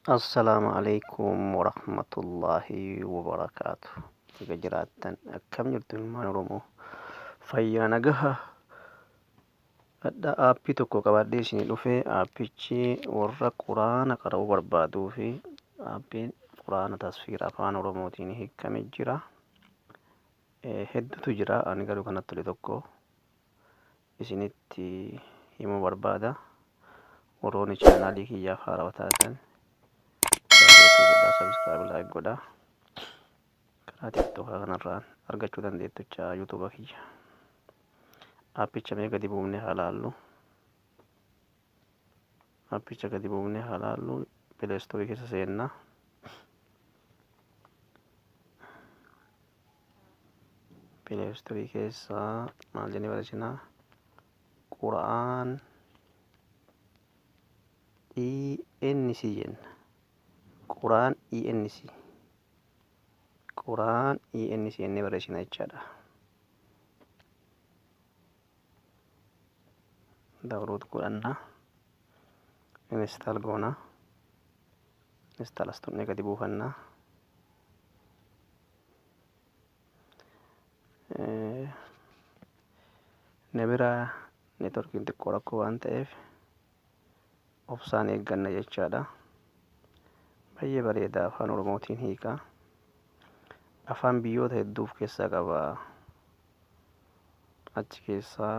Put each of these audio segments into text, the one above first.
السلام عليكم ورحمة الله وبركاته. جراتن كم يرتون ما نرمو فيا نجها أدا أبي تكو كبادي سني لوفي أبي شيء ورا قرآن كراو بربادو في أبي قرآن تصوير أفان نرمو تيني هيك كم يجرا هد تجرا أنا قالوا كنا تلي تكو إسنتي يمو بربادا وروني channel كي يا فارا وتاتن subscribe like goda karaa tiktokaa kanarraan argachuu dandeettucha yuutuuba kiyya appicha mee gadi buufnee haa laallu pileestoorii keessa seennaa pileestoorii keessa maal jennee barreessinaa qura'aan ENC jenna qura'aan ENC jennee barreessina jechaadha. Download godhannaa install goona install as tuqnee gadi buufannaa na bira networkiin xiqqoo rakkoo waan ta'eef obsaan eegganna jechaadha. Baay'ee bareeda afaan oromootiin hiika afaan biyyoota hedduuf keessaa qaba achi keessaa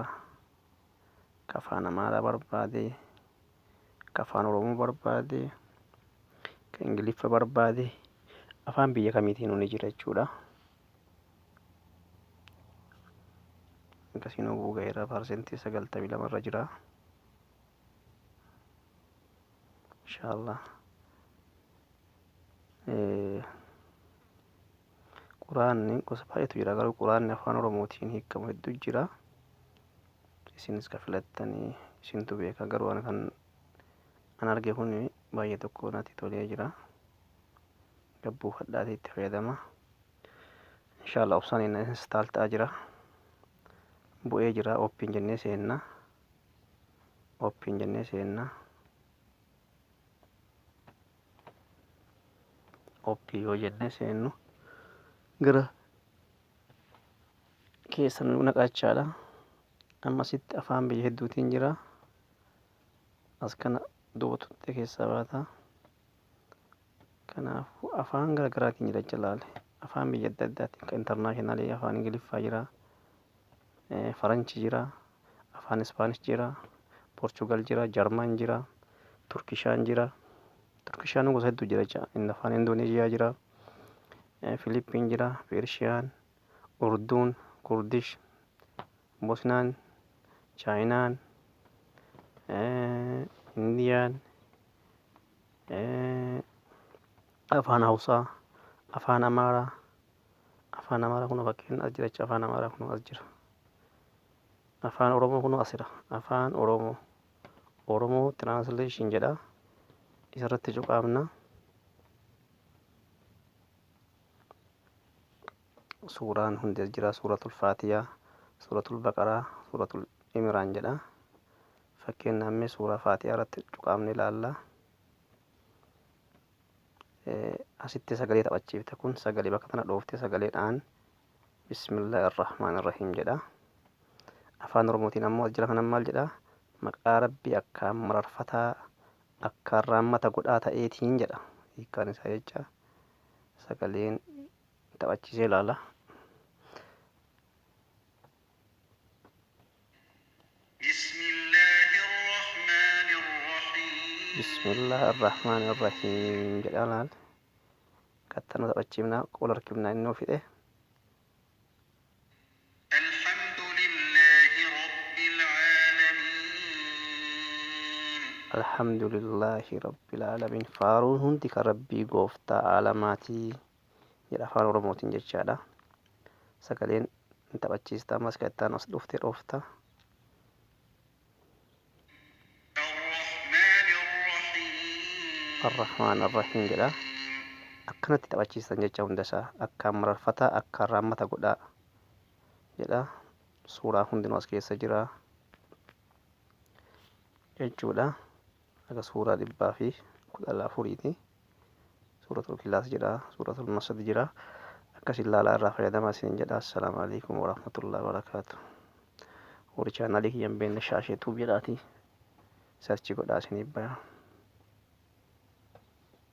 ka afaan amaaraa barbaade ka afaan oromoo barbaade ka ingiliffa barbaade afaan biyya kamiitiin ni jira jechuudha. akkasiin oguu gaheera parsentii 92 irra jira inshallah. quraanni gosa baay'eetu jira garuu quraanni afaan oromootiin hiikamu hedduu jira. isinis ka filattanii isintu beeka garuu an arge kun baay'ee tokko natti tolee jira gabbuufadhaatee itti fayyadama inshallah. obsaan inni install ta'aa jira bu'ee jira open jennee seenna open yoo jennee seennu gara keessa nu naqachaadha. ammasitti afaan biyya hedduutiin jira as kana duuba tuqxee keessaa baata. kanaafuu afaan garaagaraatiin jira jalaale afaan biyya adda addaatiin ka internationally afaan ingiliffaa jira faranchi jira afaan ispaanish jira portugal jira jarman jira turkishaan jira turkishaan gosa hedduu jira jecha inni afaan indoneeziyaa jira Philippine jira Persian Urduun Kurdish Bosnaan Chaayinaan Indiyaan afaan Hausaa afaan Amaaraa kun fakkeen as jira afaan Amaaraa kun as jira afaan Oromoo kun asira afaan Oromoo translation jedha isarratti cuqaamna suuraan hundi as jira suuratul faatiyaa suuratul baqaraa suuratul imraan jedha fakkeen nammee suuraa faatiyaa irratti cuqaamne ilaalla. asitti sagalee taphachiifte kun sagalee bakka tana dhoofte sagaleedhaan bismillahirrahmaanirrahiim jedha. afaan oromootiin ammoo jira kanan maal jedha maqaa rabbii akkaan mararfataa akkaan raammata godhaa ta'eetiin jedha hiikkaan isaa jecha sagaleen taphachiisee ilaala. bismillahirrahmaanirrahiim jedha laal kattanuu taphachiifnaa qola harkifnaa inni ofidhe alhamdulillahi rabbil aalamiin faaruun hundi kan rabbii gooftaa aalamaatii jedha afaan oromootiin jechaadha. sagaleen taphachiistaa ammas kattaan as dhuftee dhoofta arrahmaanirrahiim jedha akkanatti taphachiistan jecha hundasaa akkaan mararfataa akkaan raammata godhaa jedha. suuraa hundinuu as keessa jira jechuudha. aga suuraa 414ti suuratul Ikhlaas jira, suuratul Masad jira. Akkasiin ilaalaa irraa fayyadamaa isiniin jedha. Assalaamu alaikum warahmatullahi wabarakaatu. Warri chaanaalii kiyyan beekne shaashee tuubiidhaati. Sarchi godhaa isiniif baya.